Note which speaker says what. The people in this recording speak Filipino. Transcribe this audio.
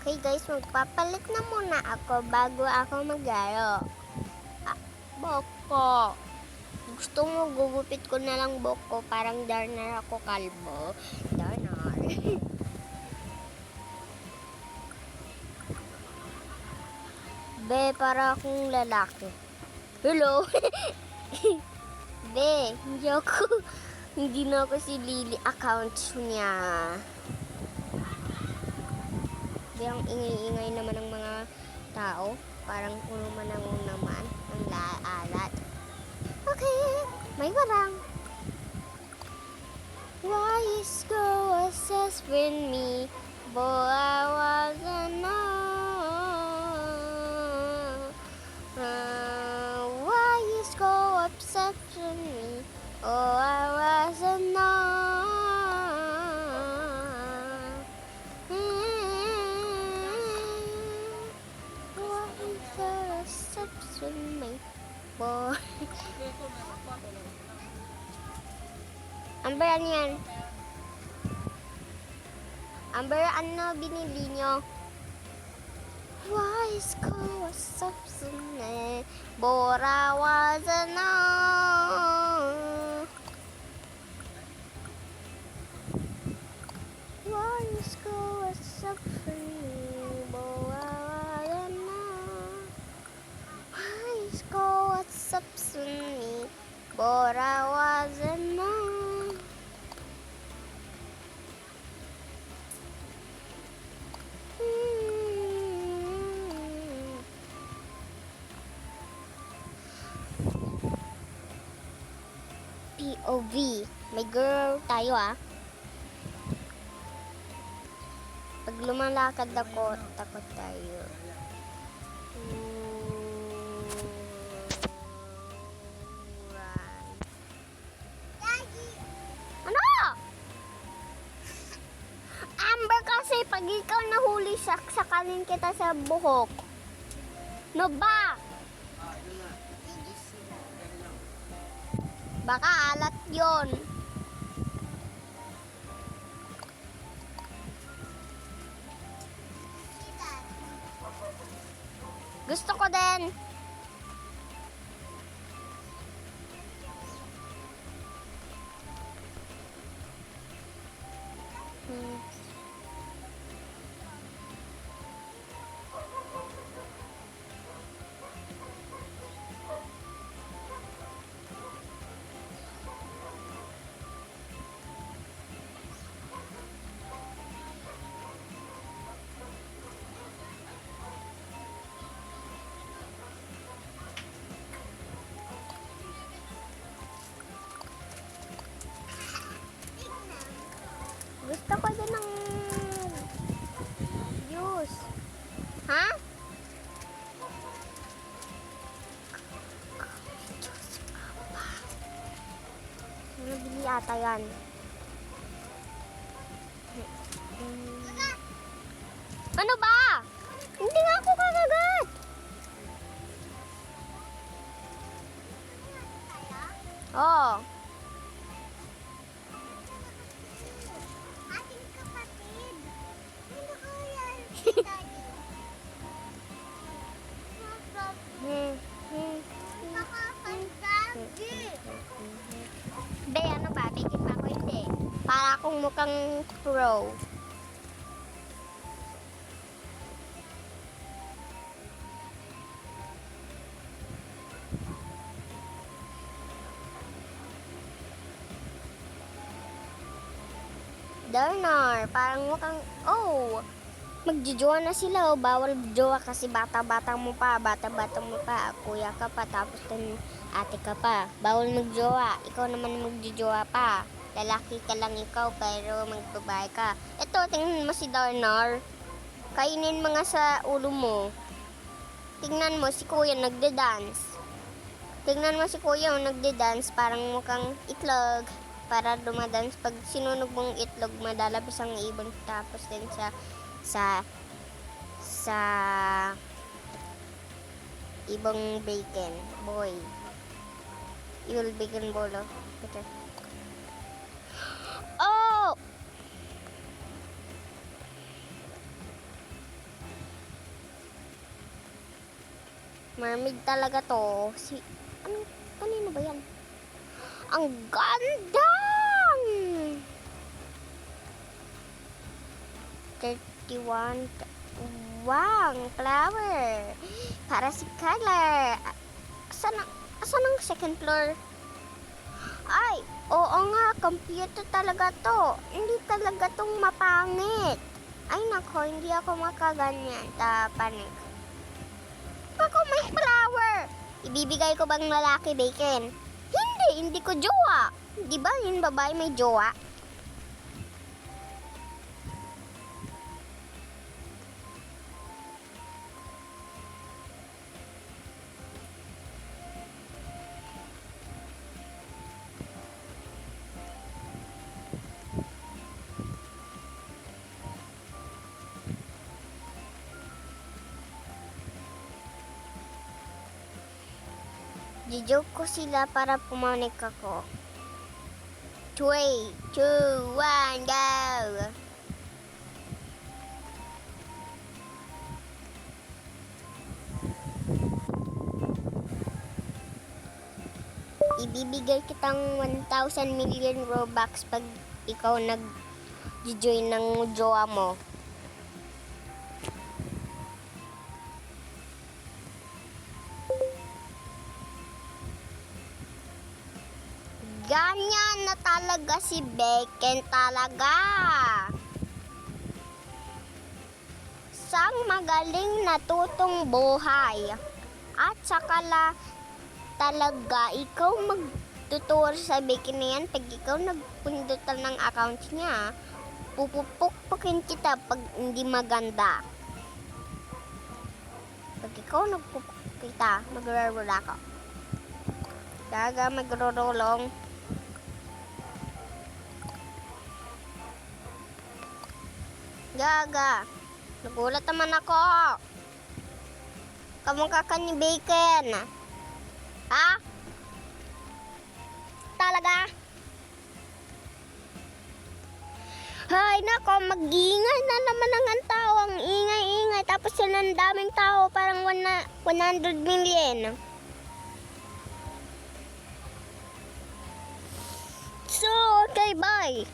Speaker 1: Okay guys, magpapalit na muna ako bago ako maglaro. Boko. Gusto mo gugupit ko na lang boko, parang Darnar ako kalbo. Darnar. Be, para akong lalaki. Hello? Be, hindi na ako si Lily account niya. Be, ang ingay-ingay naman ng mga tao. Parang puno man naman ang laalat. Okay, may warang. Why is go obsessed with me? Boy, I wasn't know. Why is go obsessed with me? Oh, I wasn't know. Why is go obsessed with me? Boy. Amber, ano yan? Amber, ano binili nyo? Why is ko subsune? Bora wasn't know. Why is ko subsune? Bora wasn't know. Why is ko subsune? Bora wasn't know. POV. May girl tayo Pag lumalakad ako, takot tayo. Run. Ano? Amber, kasi pag ikaw nahuli, saksakalin kita sa buhok. No ba? Baka alat yon. Gusto ko din. Gusto ko din ng juice. Ha? Nabili ata yan. Ano ba? Hindi nga ako kagagat. Oh.
Speaker 2: Ating kapatid. Ano ko yan? Nakakasagi.
Speaker 1: Be, ano ba? Bigit pa ako hindi. Para akong mukhang pro. Darnar, parang mukhang, magjojowa na sila, bawal jowa kasi bata-bata mo pa, kuya ka pa, tapos din ate ka pa, bawal magjowa, ikaw naman magjojowa pa, lalaki ka lang ikaw, pero magbabae ka. Ito, tingnan mo si Darnar, kainin mga sa ulo mo, tingnan mo si kuya nagde-dance, parang mukhang itlog, para dumadance. Pag sinunog mong itlog, madalabas ang ibon, tapos din sa ibang bacon. Boy. You'll bacon bolo. Okay. Oh! Mermaid talaga to. Kanino ba yan? Ang ganda! 31. Wow, flower. Para si color. Asan ang second floor? Ay, oo nga, computer talaga to. Hindi talaga tong mapangit. Ay nako, hindi ako makaganyan. Panik. Ako may flower. Ibibigay ko bang lalaki bacon? Hindi ko jowa. Di ba yung babae may jowa? Joke ko sila para pumanik ako. 3, 2, 1, go! Ibibigay kitang 1,000 million Robux pag ikaw nag-join ng jowa mo. Ganyan na talaga si Bacon talaga. Sang magaling natutong buhay. At saka talaga ikaw magtuturo sa Bacon na yan pag ikaw nagpundutan ng account niya. Pupupukpukin kita pag hindi maganda. Pag ikaw nagpupuk kita, magrarula ka. Gaga magrurulong. Gaga. Nagulat naman ako. Kamukha ka ni Bacon. Ha? Talaga? Hay nako, mag-iingay na naman ang tao. Ang ingay-ingay. Tapos yun ang daming tao. Parang 100 million. So, okay, bye.